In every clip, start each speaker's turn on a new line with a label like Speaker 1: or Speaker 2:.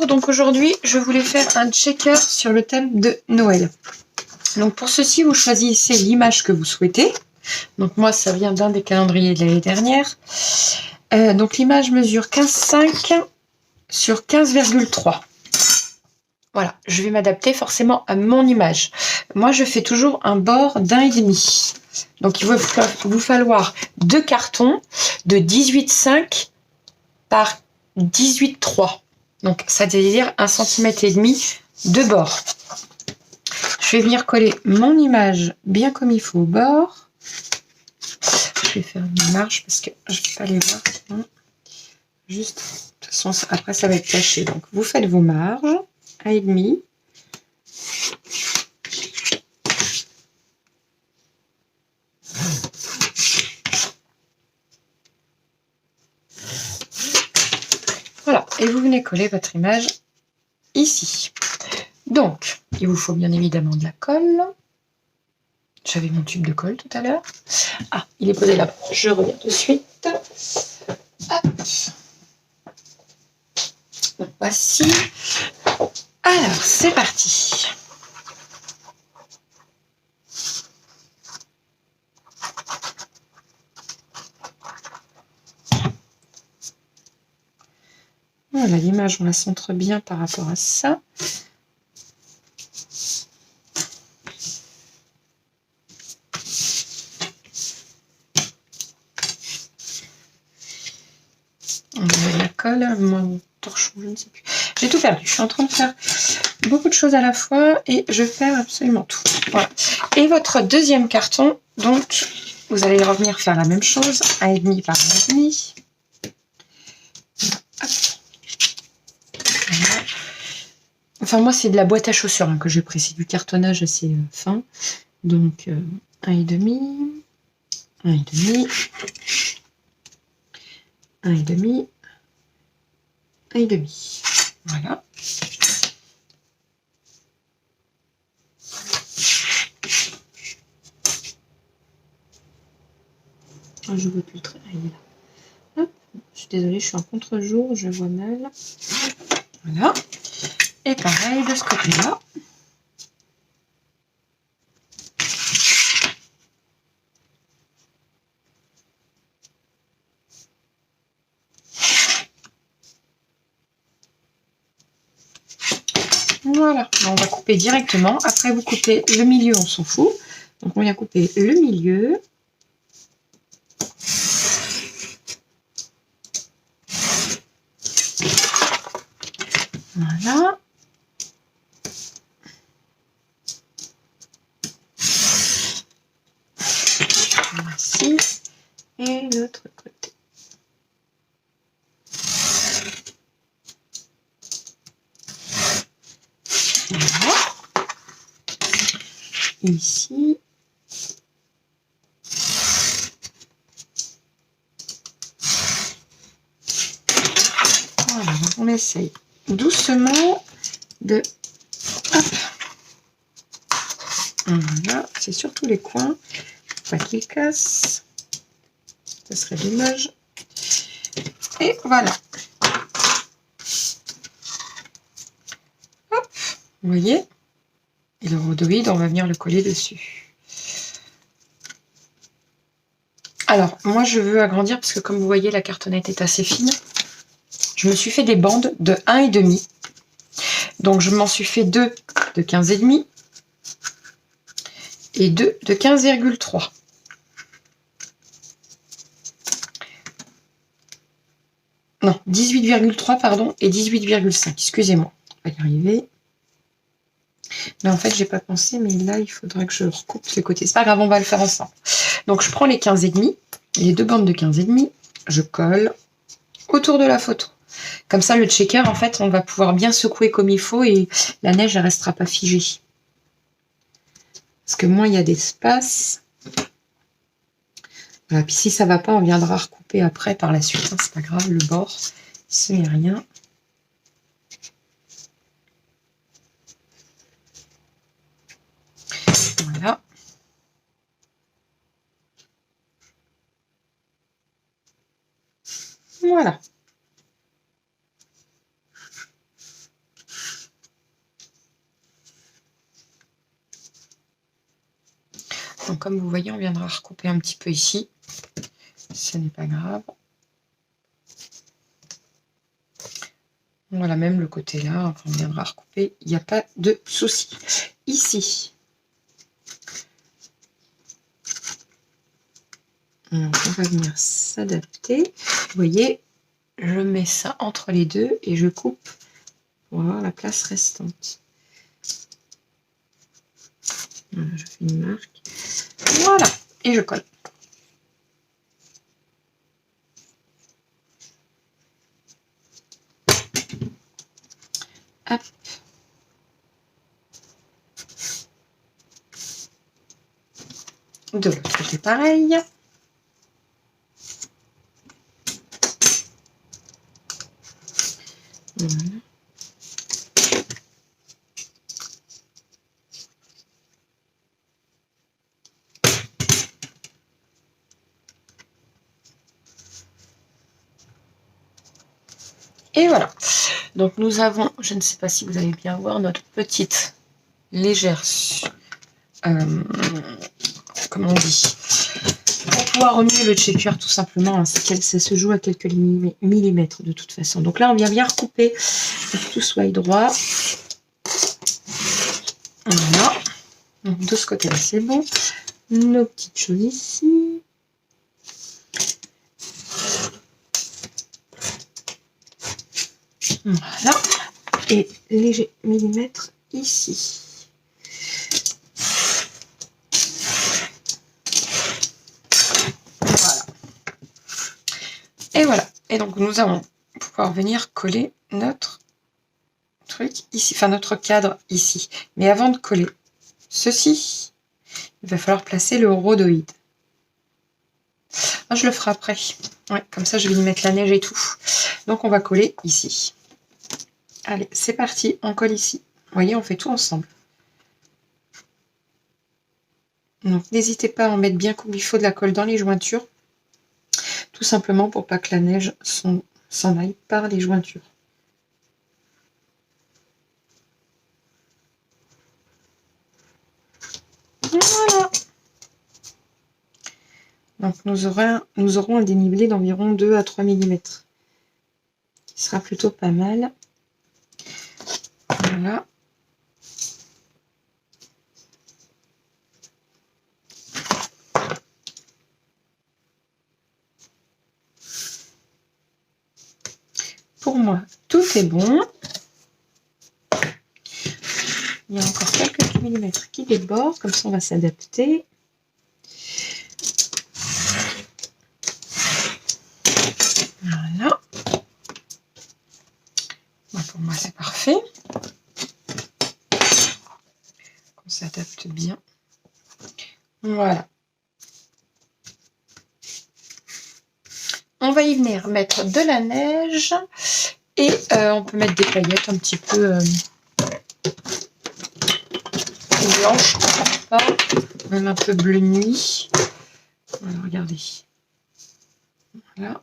Speaker 1: donc aujourd'hui je voulais faire un checker sur le thème de Noël. Donc pour ceci vous choisissez l'image que vous souhaitez. Donc moi ça vient d'un des calendriers de l'année dernière. Donc l'image mesure 15,5 sur 15,3. Voilà, je vais m'adapter forcément à mon image. Moi je fais toujours un bord d'1,5. Donc il va vous falloir 2 cartons de 18,5 par 18,3. Donc ça veut dire 1,5 cm de bord. Je vais venir coller mon image bien comme il faut au bord. Je vais faire une marge parce que je ne vais pas les voir sinon. Juste, de toute façon, après ça va être caché. Donc vous faites vos marges, 1,5. Voilà, et vous venez coller votre image ici. Donc, il vous faut bien évidemment de la colle. J'avais mon tube de colle tout à l'heure. Ah, il est posé là-bas. Je reviens tout de suite. Hop. Donc, voici. Alors, c'est parti. Voilà, l'image, on la centre bien par rapport à ça. On met la colle, mon torchon, je ne sais plus. J'ai tout perdu. Je suis en train de faire beaucoup de choses à la fois et je perds absolument tout. Voilà. Et votre deuxième carton, donc, vous allez revenir faire la même chose. 1,5 par 1,5. Voilà. Enfin, moi, c'est de la boîte à chaussures hein, que j'ai pris. C'est du cartonnage assez fin. Donc, 1,5, 1,5, 1,5, 1,5. Voilà. Je ne vois plus le trait. Il est là. Hop. Je suis désolée, je suis en contre-jour. Je vois mal. Voilà. Et pareil de ce côté-là. Voilà, on va couper directement. Après, vous coupez le milieu, on s'en fout. Donc, on vient couper le milieu. Voilà. Voici. Et l'autre côté. Voilà. Ici. Voilà, on essaye doucement de... Hop. Voilà, c'est surtout les coins. Faut pas qu'ils cassent. Ce serait dommage. Et voilà. Hop. Vous voyez? Et le rhodoïde, on va venir le coller dessus. Alors, moi, je veux agrandir parce que comme vous voyez, la cartonnette est assez fine. Je me suis fait des bandes de 1,5. Donc, je m'en suis fait 2 de 15,5 et 2 de 15,3. Non, 18,3 pardon, et 18,5. Excusez-moi, on va y arriver. Mais en fait, j'ai pas pensé, mais là, il faudra que je recoupe ce côté. C'est pas grave, on va le faire ensemble. Donc, je prends les 15,5, les 2 bandes de 15,5, je colle autour de la photo. Comme ça, le checker, en fait, on va pouvoir bien secouer comme il faut et la neige, elle restera pas figée. Parce que moins il y a d'espace. Voilà, puis si ça va pas, on viendra recouper après par la suite. Hein, c'est pas grave, le bord, ce n'est rien. Voilà. Voilà. Donc comme vous voyez, on viendra recouper un petit peu ici. Ce n'est pas grave. Voilà, même le côté là, on viendra recouper. Il n'y a pas de souci. Ici, donc on va venir s'adapter. Vous voyez, je mets ça entre les deux et je coupe pour avoir la place restante. Voilà, je fais une marque. Voilà, et je colle. Hop. De l'autre côté, pareil. Voilà. Et voilà. Donc nous avons, je ne sais pas si vous allez bien voir, notre petite légère, comment on dit, pour pouvoir remuer le checker tout simplement, hein, ça se joue à quelques millimètres de toute façon. Donc là on vient bien recouper pour que tout soit droit. Voilà. Donc de ce côté là c'est bon. Nos petites choses ici. Voilà. Et léger millimètre ici. Voilà. Et voilà. Et donc nous allons pouvoir venir coller notre truc ici, enfin notre cadre ici. Mais avant de coller ceci, il va falloir placer le rhodoïde. Ah, je le ferai après. Ouais, comme ça je vais y mettre la neige et tout. Donc on va coller ici. Allez, c'est parti, on colle ici. Vous voyez, on fait tout ensemble. Donc n'hésitez pas à en mettre bien comme il faut de la colle dans les jointures. Tout simplement pour pas que la neige s'en aille par les jointures. Voilà. Donc nous aurons un dénivelé d'environ 2 à 3 mm. Qui sera plutôt pas mal. Voilà. Pour moi, tout est bon. Il y a encore quelques millimètres qui débordent, comme ça on va s'adapter. Voilà. Bon, pour moi c'est parfait. On s'adapte bien. Voilà. On va y venir mettre de la neige et on peut mettre des paillettes un petit peu blanches, pas, même un peu bleu nuit. Voilà, regardez. Voilà.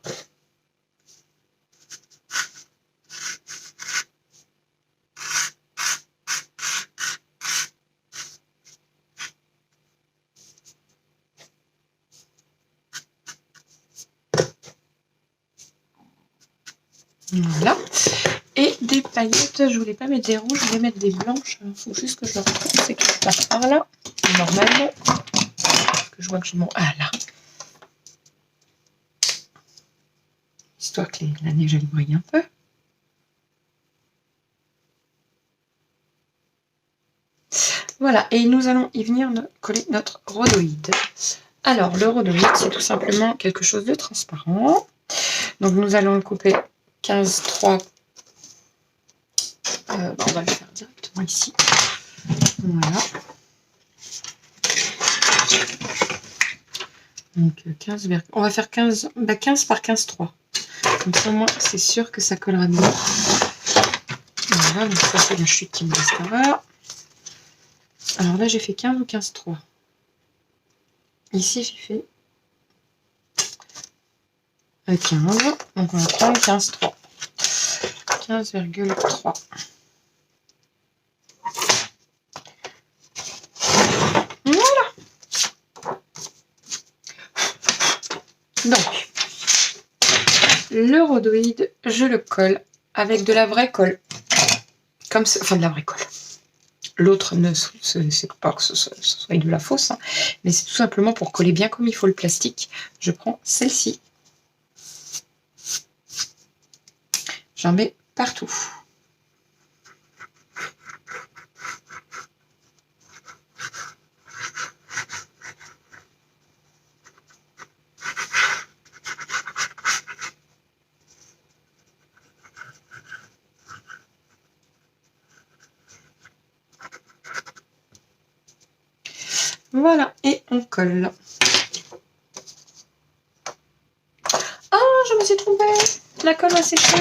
Speaker 1: Voilà. Et des paillettes, je voulais pas mettre des rouges, je voulais mettre des blanches. Il faut juste que je le retrouve, c'est quelque part par là, normalement. Parce que je vois que je m'en... Ah là. Histoire que la neige elle brille un peu. Voilà, et nous allons y venir coller notre rhodoïde. Alors, le rhodoïde, c'est tout simplement quelque chose de transparent. Donc, nous allons le couper 15-3. On va le faire directement ici. Voilà. Donc, 15, on va faire 15, 15 par 15-3. Comme ça, moi, c'est sûr que ça collera bien. Voilà, donc ça, c'est la chute qui me restera. Alors là, j'ai fait 15 ou 15-3. Ici, j'ai fait 15. Donc, on va prendre 15,3. 15,3. Voilà. Donc, le rhodoïde, je le colle avec de la vraie colle. Comme ça, enfin de la vraie colle. L'autre, c'est pas que ce soit de la fausse, hein, mais c'est tout simplement pour coller bien comme il faut le plastique. Je prends celle-ci. J'en mets partout. Voilà, et on colle. Ah, je me suis trompée. La colle va sécher.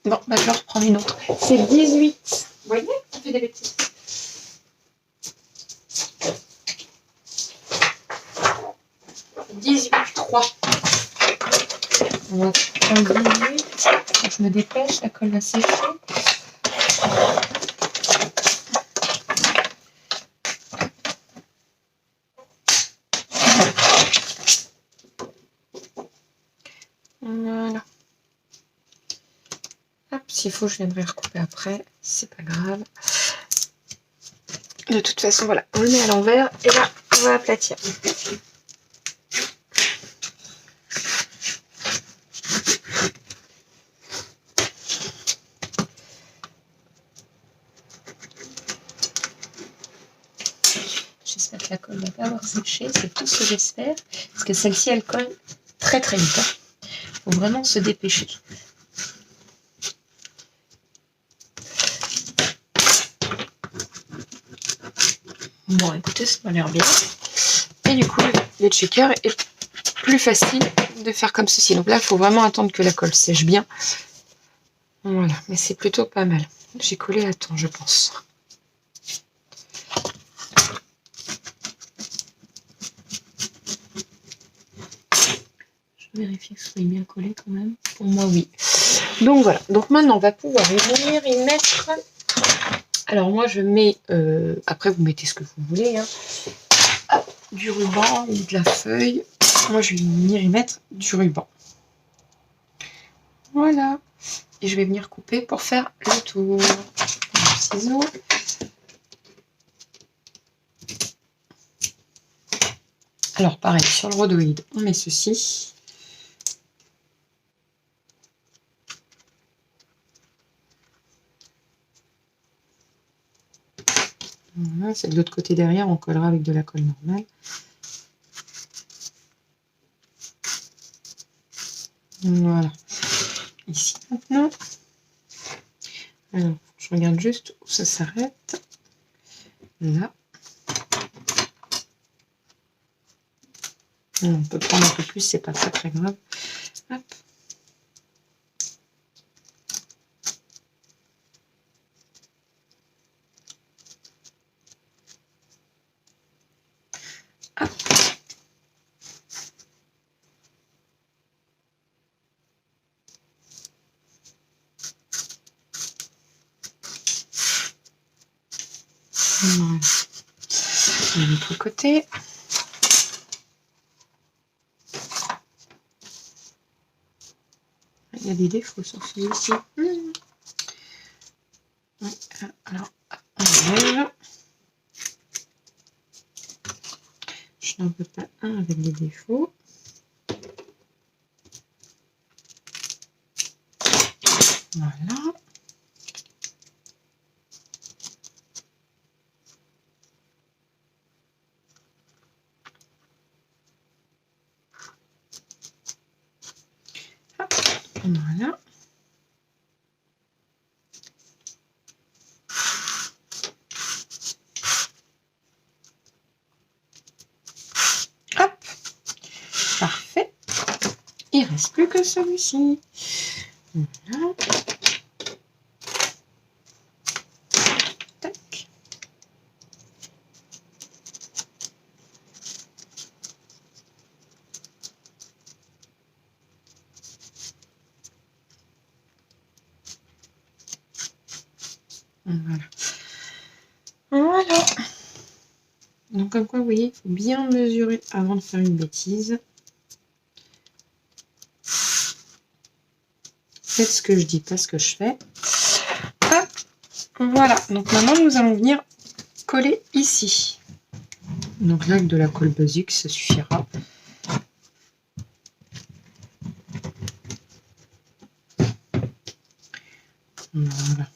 Speaker 1: Bon, bah, je vais reprendre une autre. C'est 18. Vous voyez, on fait des bêtises. 18,3. On va prendre 18. Je me dépêche, la colle va sécher. Voilà. Hop, s'il faut, je viendrai recouper après. C'est pas grave. De toute façon, voilà, on le met à l'envers et là, on va aplatir. J'espère que la colle ne va pas avoir séché, c'est tout ce que j'espère. Parce que celle-ci, elle colle très très vite. Il faut vraiment se dépêcher. Bon, écoutez, ça m'a l'air bien. Et du coup, le checker est plus facile de faire comme ceci. Donc là, il faut vraiment attendre que la colle sèche bien. Voilà, mais c'est plutôt pas mal. J'ai collé à temps, je pense. Je vérifie que ce soit bien collé quand même. Pour moi, oui. Donc voilà. Donc maintenant, on va pouvoir venir y mettre. Alors moi, je mets. Après, vous mettez ce que vous voulez. Hein. Hop, du ruban ou de la feuille. Moi, je vais venir y mettre du ruban. Voilà. Et je vais venir couper pour faire le tour. Le ciseau. Alors pareil, sur le rhodoïde, on met ceci. Voilà, c'est de l'autre côté derrière, on collera avec de la colle normale. Voilà. Ici maintenant. Alors, je regarde juste où ça s'arrête. Là. On peut prendre un peu plus, c'est pas très très grave. Hop. Hop. Voilà. De l'autre côté. Il y a des défauts sur celui-ci. Oui, alors, on enlève. Je n'en veux pas un avec des défauts. Voilà. Hop. Voilà. Hop. Parfait. Il ne reste plus que celui-ci. Voilà. Tac. Voilà. Voilà. Donc comme quoi, vous voyez, il faut bien mesurer avant de faire une bêtise. Faites ce que je dis, pas ce que je fais. Hop, voilà. Donc maintenant, nous allons venir coller ici. Donc là, avec de la colle basique, ça suffira. Voilà.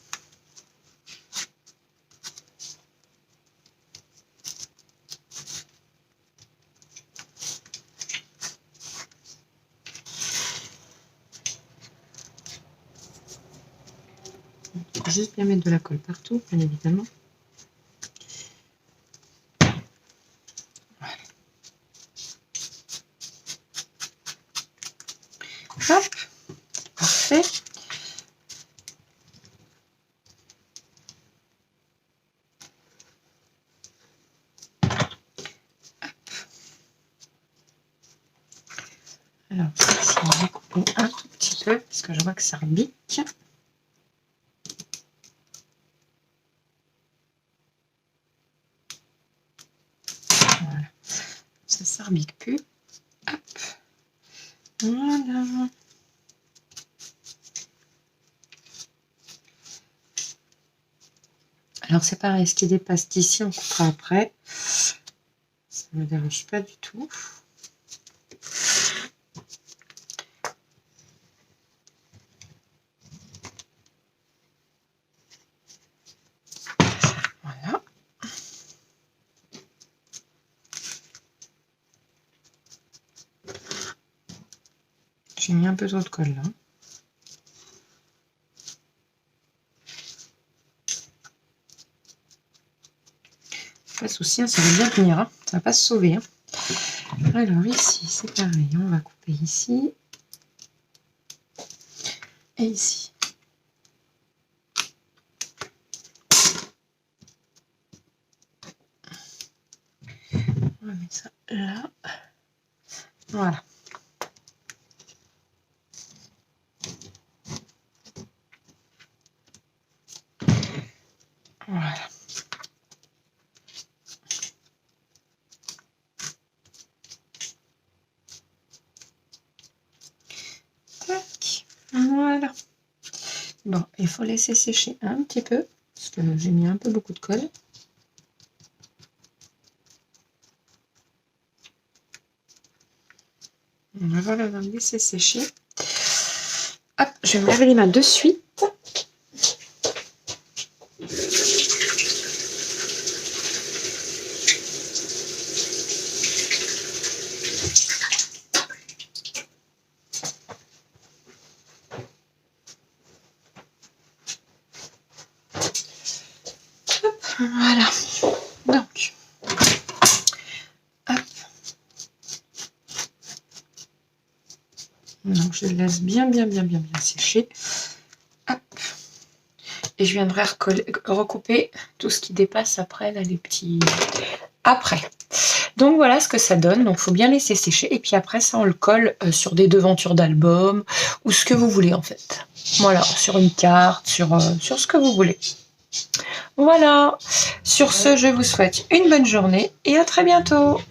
Speaker 1: Il faut juste bien mettre de la colle partout, bien évidemment. Voilà. Hop, parfait. Alors, ici, on va couper un tout petit peu parce que je vois que ça rebique. Voilà, ça rebique plus. Hop. Voilà. Alors, c'est pareil, ce qui dépasse d'ici, on coupera après. Ça ne me dérange pas du tout. Voilà. J'ai mis un peu trop de colle là. Pas de souci, hein, ça va bien tenir, hein. Ça va pas se sauver. Hein. Alors ici, c'est pareil, on va couper ici et ici. On va mettre ça là. Voilà. Voilà. Tac. Voilà. Bon, il faut laisser sécher un petit peu parce que j'ai mis un peu beaucoup de colle. Voilà, on va le laisser sécher. Hop, je vais me laver les mains de suite. Hop, voilà. Donc, hop. Donc, je laisse bien sécher. Hop. Et je viendrai recouper tout ce qui dépasse après, là, les petits... Après. Donc, voilà ce que ça donne. Donc, il faut bien laisser sécher. Et puis après, ça, on le colle sur des devantures d'album ou ce que vous voulez, en fait. Voilà, sur une carte, sur ce que vous voulez. Voilà. Sur ce, je vous souhaite une bonne journée et à très bientôt.